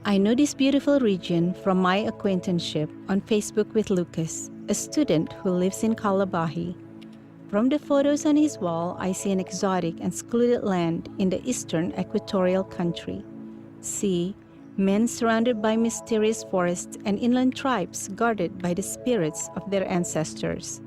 I know this beautiful region from my acquaintanceship on Facebook with Lucas, a student who lives in Kalabahi. From the photos on his wall, I see an exotic and secluded land in the eastern equatorial country. See, men surrounded by mysterious forests and inland tribes guarded by the spirits of their ancestors.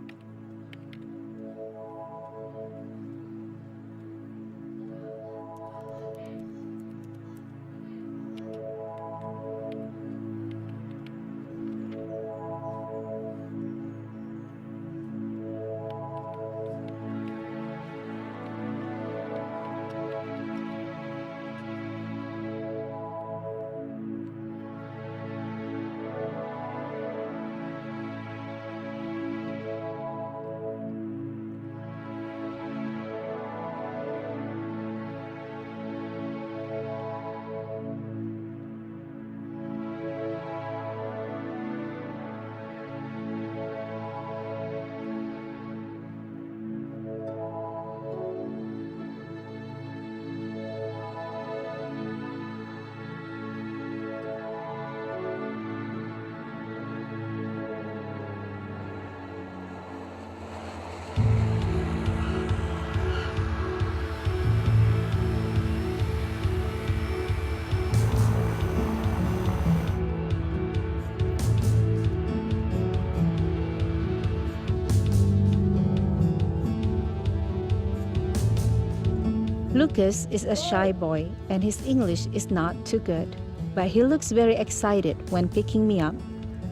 Lucas is a shy boy and his English is not too good, but he looks very excited when picking me up.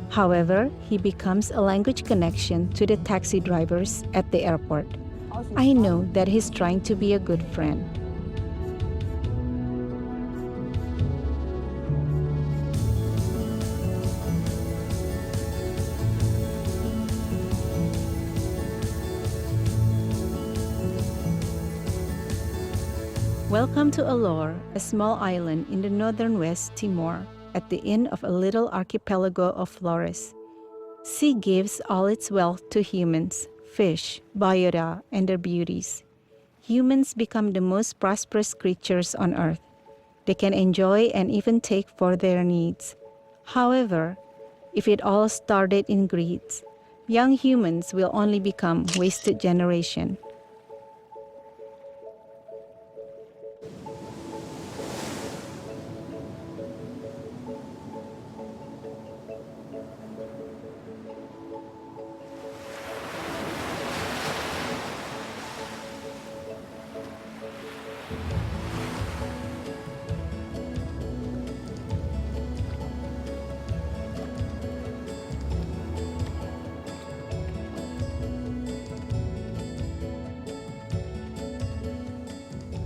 However, he becomes a language connection to the taxi drivers at the airport. I know that he's trying to be a good friend. Welcome to Alor, a small island in the northern West Timor, at the end of a little archipelago of Flores. Sea gives all its wealth to humans, fish, biota, and their beauties. Humans become the most prosperous creatures on earth. They can enjoy and even take for their needs. However, if it all started in greed, young humans will only become wasted generation.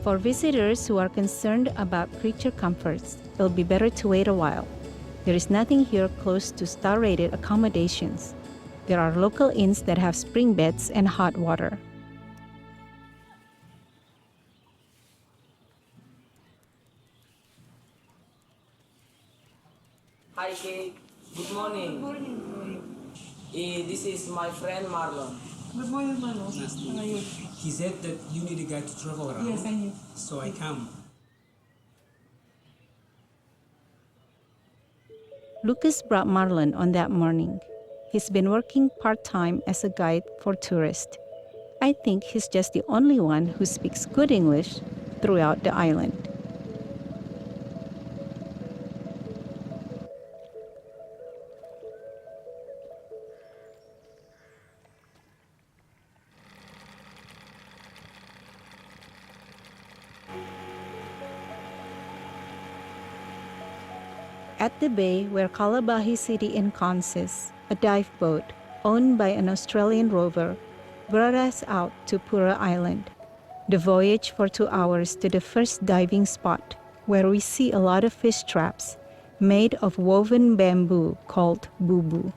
For visitors who are concerned about creature comforts, it'll be better to wait a while. There is nothing here close to star-rated accommodations. There are local inns that have spring beds and hot water. Hi Kate, good morning. Good morning. This is my friend Marlon. Good morning, Mano. Nice to How are meet you? you. He said that you need a guide to travel around. Yes, I need. So I come. Lucas brought Marlon on that morning. He's been working part-time as a guide for tourists. I think he's just the only one who speaks good English throughout the island. At the bay where Kalabahi City encompasses, a dive boat, owned by an Australian rover, brought us out to Pura Island. The voyage for 2 hours to the first diving spot, where we see a lot of fish traps made of woven bamboo called bubu.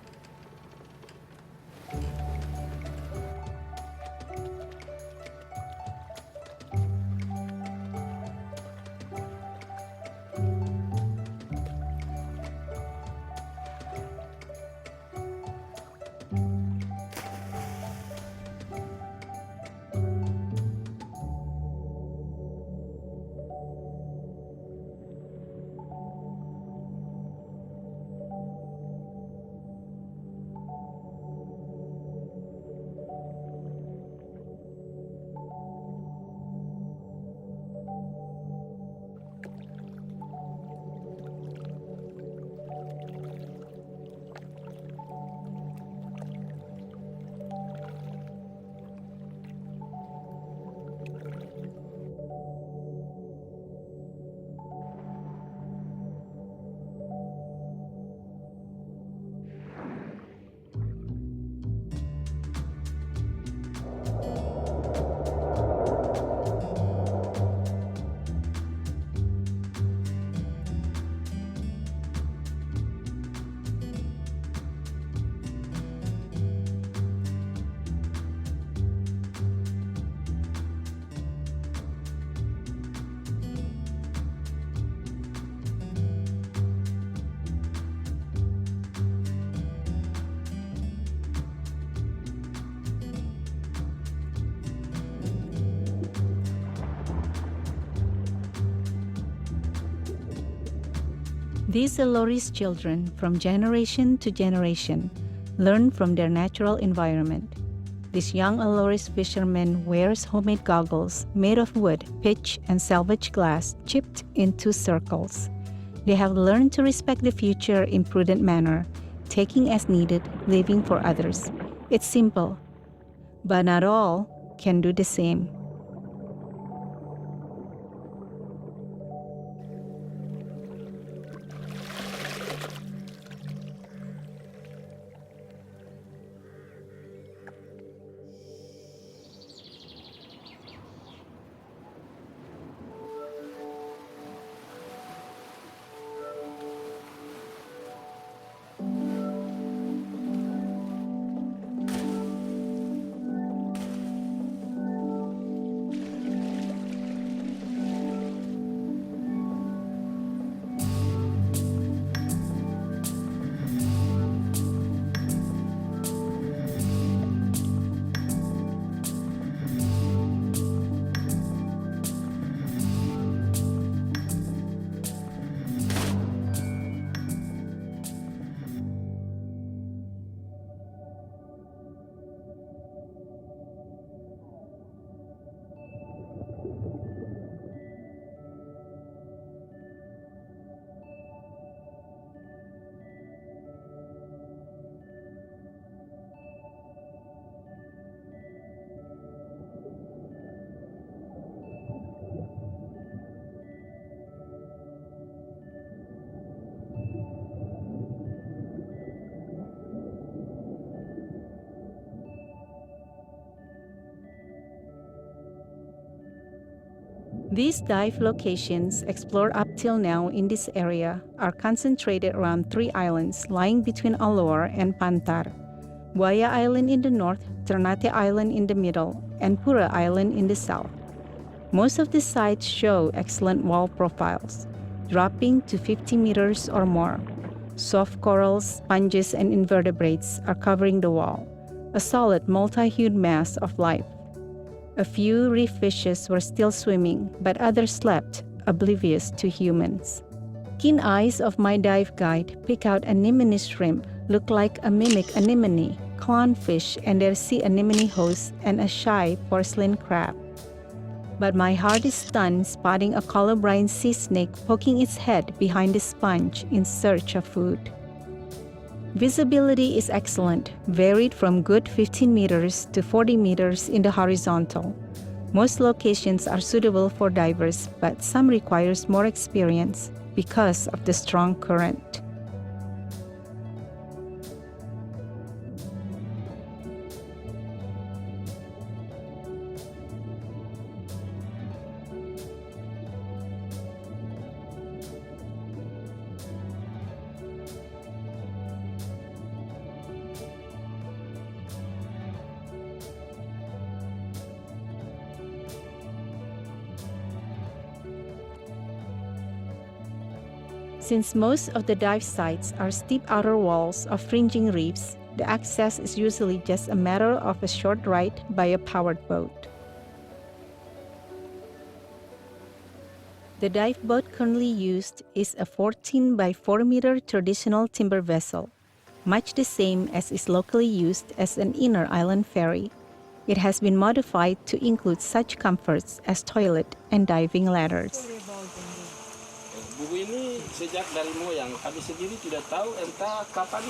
These Alorese children, from generation to generation, learn from their natural environment. This young Alorese fisherman wears homemade goggles made of wood, pitch, and salvage glass chipped into circles. They have learned to respect the future in prudent manner, taking as needed, living for others. It's simple, but not all can do the same. These dive locations explored up till now in this area are concentrated around 3 islands lying between Alor and Pantar, Buaya Island in the north, Ternate Island in the middle, and Pura Island in the south. Most of the sites show excellent wall profiles, dropping to 50 meters or more. Soft corals, sponges, and invertebrates are covering the wall, a solid multi-hued mass of life. A few reef fishes were still swimming, but others slept, oblivious to humans. Keen eyes of my dive guide pick out anemone shrimp, look like a mimic anemone, clownfish and their sea anemone host, and a shy porcelain crab. But my heart is stunned spotting a colubrine sea snake poking its head behind the sponge in search of food. Visibility is excellent, varied from good 15 meters to 40 meters in the horizontal. Most locations are suitable for divers, but some requires more experience because of the strong current. Since most of the dive sites are steep outer walls of fringing reefs, the access is usually just a matter of a short ride by a powered boat. The dive boat currently used is a 14 by 4 meter traditional timber vessel, much the same as is locally used as an inner island ferry. It has been modified to include such comforts as toilet and diving ladders. Bubu ini sejak dari moyang, kami sendiri tidak tahu entah kapan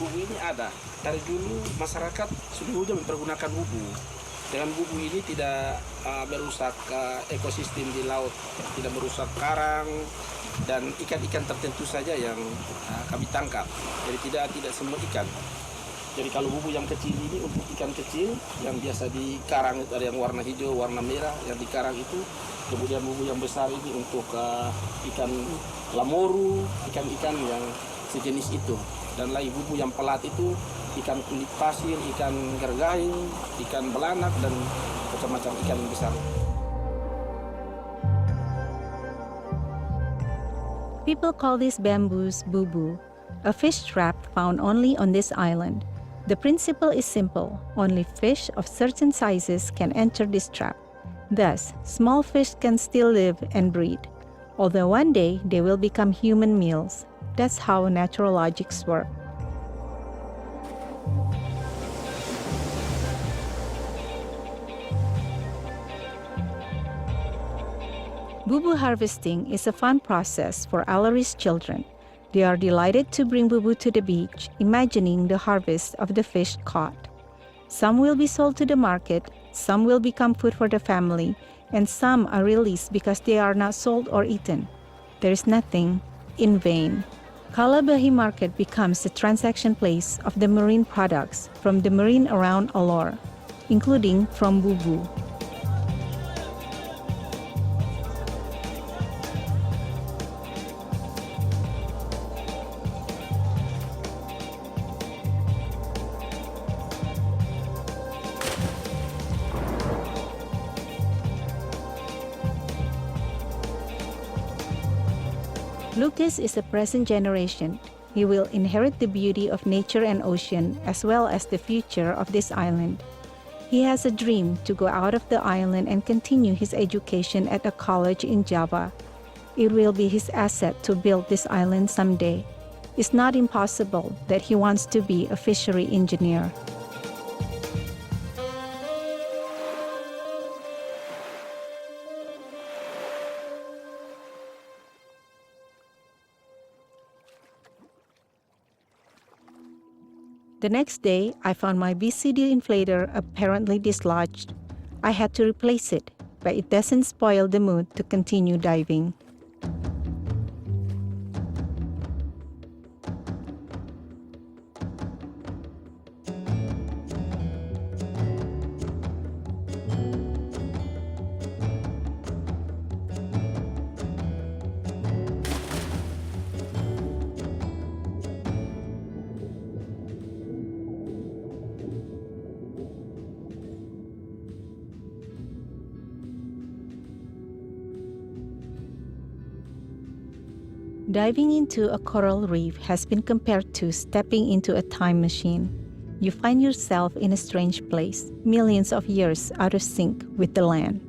bubu ini ada. Dari dulu masyarakat sudah mempergunakan bubu. Dengan bubu ini tidak merusak ekosistem di laut, tidak merusak karang dan ikan-ikan tertentu saja yang kami tangkap. Jadi tidak semua ikan. Jadi kalau bubu yang kecil ini untuk ikan kecil yang biasa di karang itu ada yang warna hijau, warna merah, yang di karang itu. Kemudian bubu yang besar ini untuk ikan lamoru, ikan-ikan yang sejenis itu. Dan lagi bubu yang pelat itu ikan kulit pasir, ikan gergahi, ikan belanak, dan macam-macam ikan yang besar. People call these bamboos bubu, a fish trap found only on this island. The principle is simple. Only fish of certain sizes can enter this trap. Thus, small fish can still live and breed. although one day they will become human meals. That's how natural logics work. Bubu harvesting is a fun process for Alorist children. They are delighted to bring bubu to the beach, imagining the harvest of the fish caught. Some will be sold to the market, some will become food for the family, and some are released because they are not sold or eaten. There is nothing in vain. Kalabahi Market becomes the transaction place of the marine products from the marine around Alor, including from bubu. Lucas is a present generation. He will inherit the beauty of nature and ocean as well as the future of this island. He has a dream to go out of the island and continue his education at a college in Java. It will be his asset to build this island someday. It's not impossible that he wants to be a fishery engineer. The next day, I found my BCD inflator apparently dislodged. I had to replace it, but it doesn't spoil the mood to continue diving. Diving into a coral reef has been compared to stepping into a time machine. You find yourself in a strange place, millions of years out of sync with the land.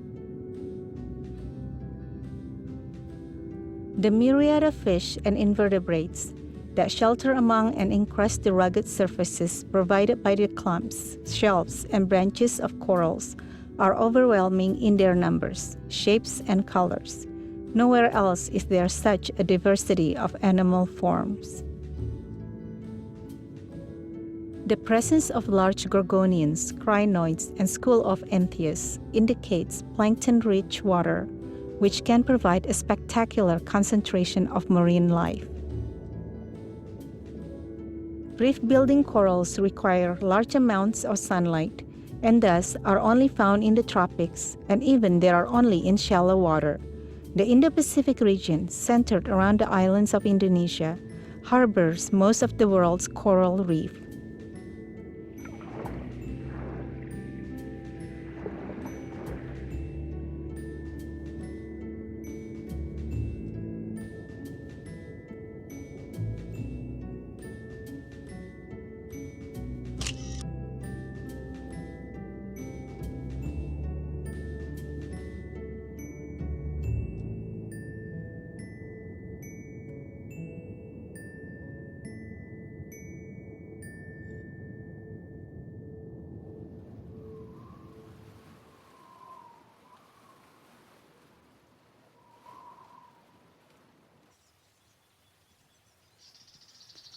The myriad of fish and invertebrates that shelter among and encrust the rugged surfaces provided by the clumps, shelves, and branches of corals are overwhelming in their numbers, shapes, and colors. Nowhere else is there such a diversity of animal forms. The presence of large gorgonians, crinoids, and school of entheus indicates plankton-rich water, which can provide a spectacular concentration of marine life. Reef-building corals require large amounts of sunlight and thus are only found in the tropics, and even they are only in shallow water. The Indo-Pacific region, centered around the islands of Indonesia, harbors most of the world's coral reef.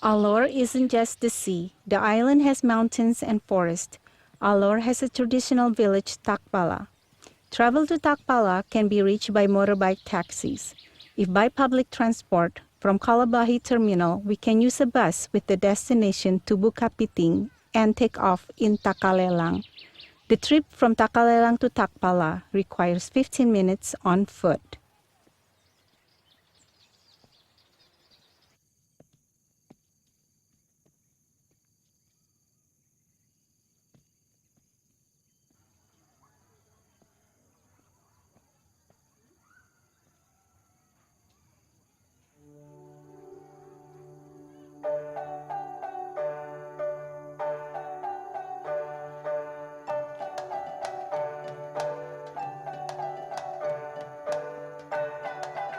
Alor isn't just the sea. The island has mountains and forests. Alor has a traditional village, Takpala. Travel to Takpala can be reached by motorbike taxis. If by public transport, from Kalabahi Terminal, we can use a bus with the destination to Bukapiting and take off in Takalelang. The trip from Takalelang to Takpala requires 15 minutes on foot.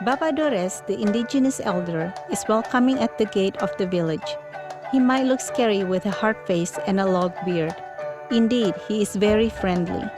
Baba Dores, the indigenous elder, is welcoming at the gate of the village. He might look scary with a hard face and a long beard. Indeed, he is very friendly.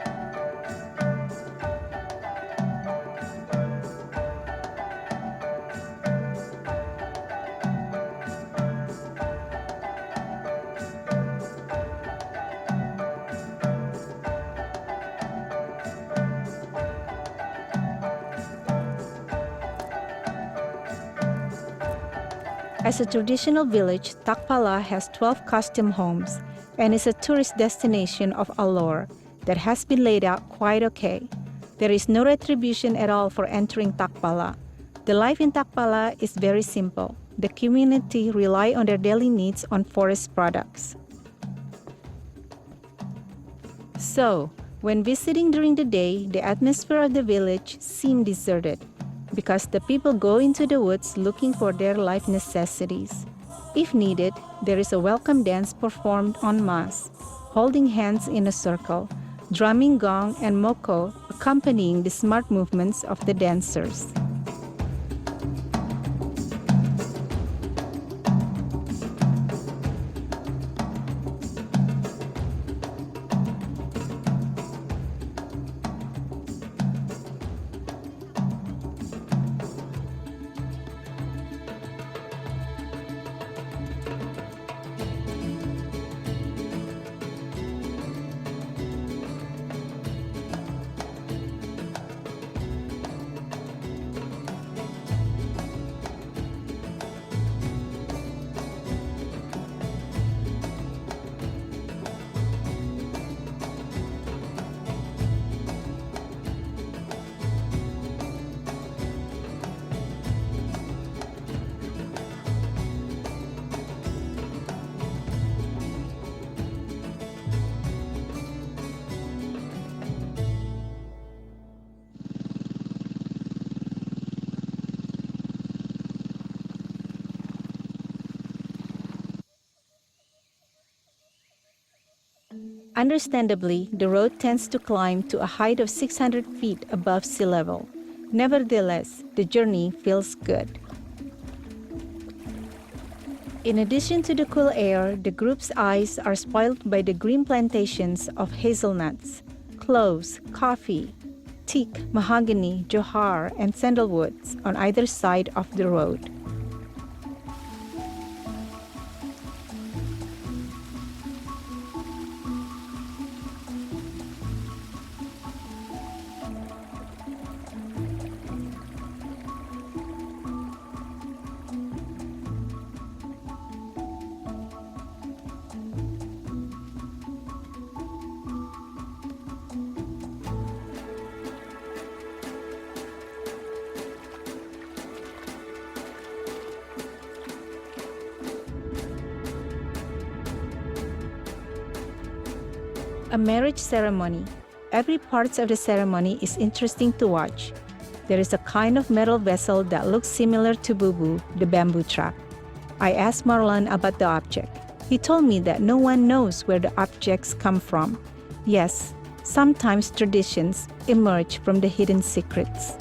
As a traditional village, Takpala has 12 custom homes and is a tourist destination of Alor that has been laid out quite okay. There is no retribution at all for entering Takpala. The life in Takpala is very simple. The community rely on their daily needs on forest products. So, when visiting during the day, the atmosphere of the village seemed deserted, because the people go into the woods looking for their life necessities. If needed, there is a welcome dance performed en masse, holding hands in a circle, drumming gong and moko accompanying the smart movements of the dancers. Understandably, the road tends to climb to a height of 600 feet above sea level. Nevertheless, the journey feels good. In addition to the cool air, the group's eyes are spoiled by the green plantations of hazelnuts, cloves, coffee, teak, mahogany, johar, and sandalwoods on either side of the road. A marriage ceremony. Every part of the ceremony is interesting to watch. There is a kind of metal vessel that looks similar to bubu, the bamboo trap. I asked Marlon about the object. He told me that no one knows where the objects come from. Yes, sometimes traditions emerge from the hidden secrets.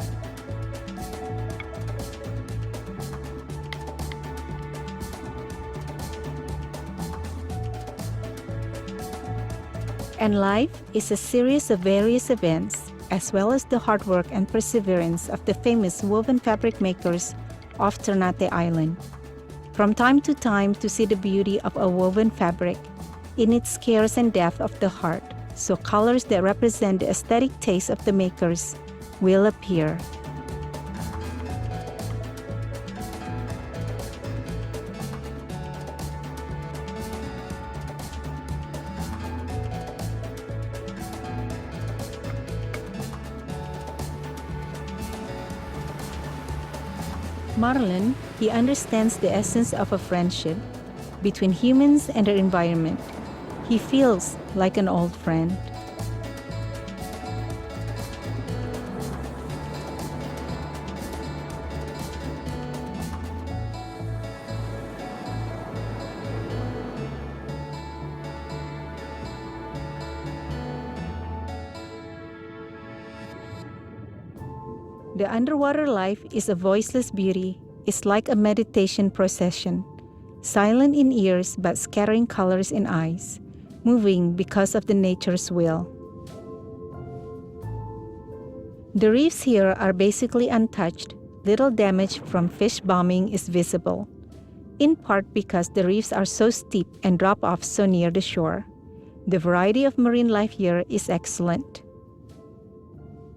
And life is a series of various events, as well as the hard work and perseverance of the famous woven fabric makers of Ternate Island. From time to see the beauty of a woven fabric in its cares and depth of the heart, so colors that represent the aesthetic taste of the makers will appear. Marlon, he understands the essence of a friendship between humans and their environment. He feels like an old friend. The underwater life is a voiceless beauty. It's like a meditation procession, silent in ears but scattering colors in eyes, moving because of the nature's will. The reefs here are basically untouched. Little damage from fish bombing is visible, in part because the reefs are so steep and drop off so near the shore. The variety of marine life here is excellent.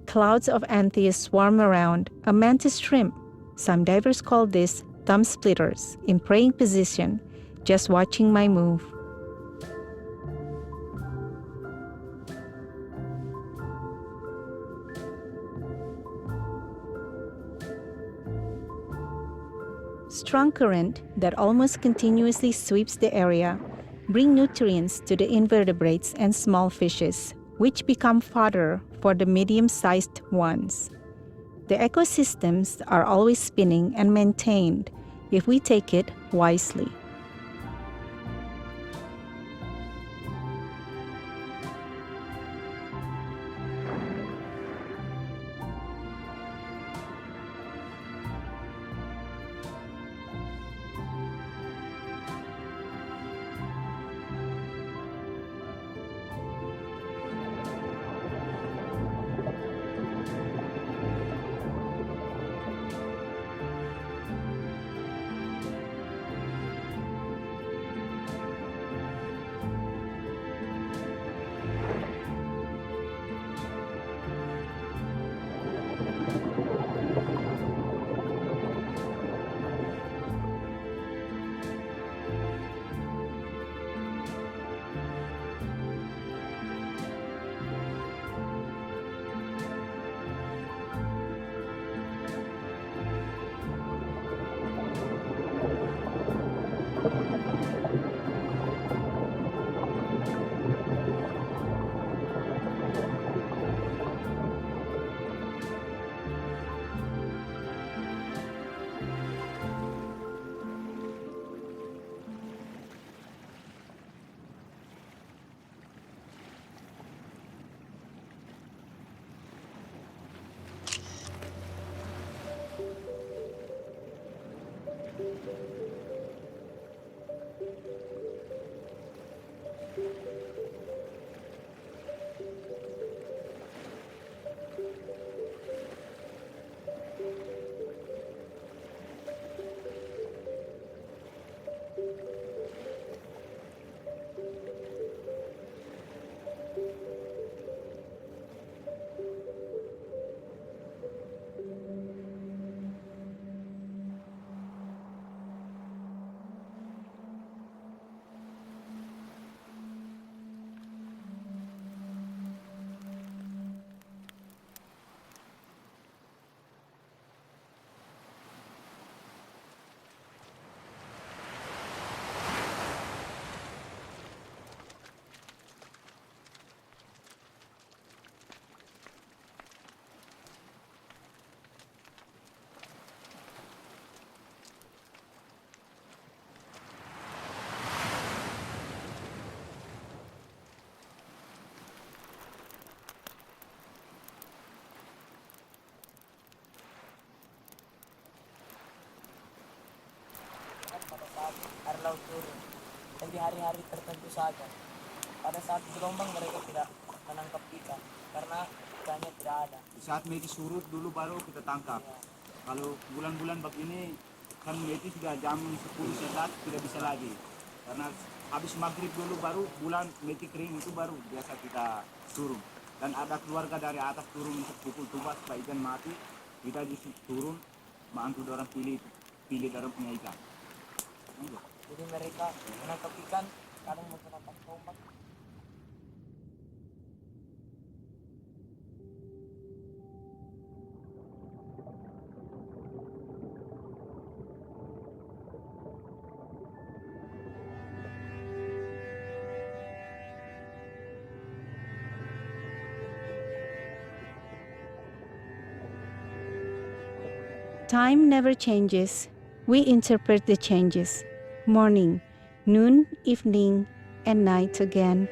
Clouds of anthias swarm around a mantis shrimp. Some divers call this thumb splitters, in praying position, just watching my move. Strong current that almost continuously sweeps the area bring nutrients to the invertebrates and small fishes, which become fodder for the medium-sized ones. The ecosystems are always spinning and maintained if we take it wisely. Air laut turun dan di hari-hari tertentu saja. Pada saat gelombang mereka tidak menangkap ikan karena ikannya tidak ada. Saat meti surut dulu baru kita tangkap. Kalau bulan-bulan begini kan meti sudah jam 10-11 tidak bisa lagi. Karena habis maghrib dulu baru bulan meti kering itu baru biasa kita turun. Dan ada keluarga dari atas turun untuk pukul tumbas supaya ikan mati. Kita justru turun bantu orang pilih dari punya ikan. Jadi mereka menangkap ikan kadang menggunakan tombak. Time never changes. We interpret the changes. Morning, noon, evening, and night again.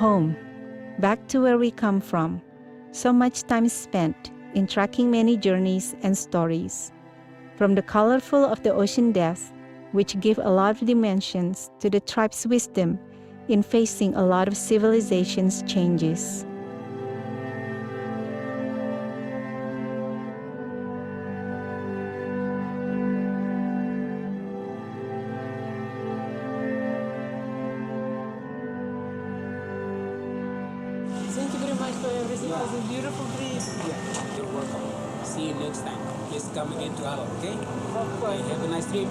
Home, back to where we come from. So much time spent in tracking many journeys and stories. From the colorful of the ocean depths, which give a lot of dimensions to the tribe's wisdom in facing a lot of civilization's changes. Thank you very much for everything. It was a beautiful trip. You're welcome. See you next time. Please come again to Alor, okay? Of course. Have a nice trip.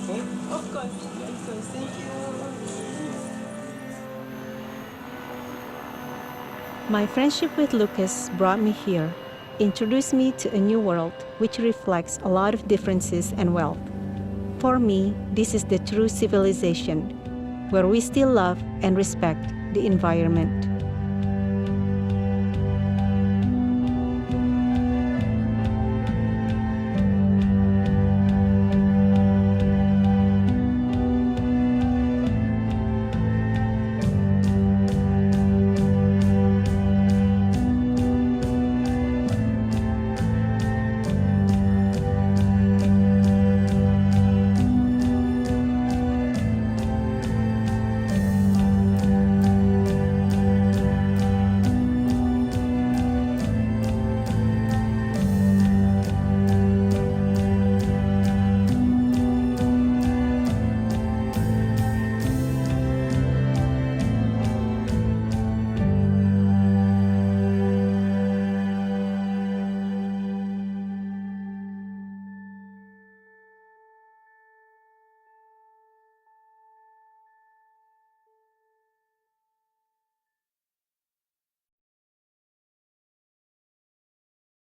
Okay? Of course. Of course. Thank you. My friendship with Lucas brought me here, introduced me to a new world which reflects a lot of differences and wealth. For me, this is the true civilization, where we still love and respect the environment.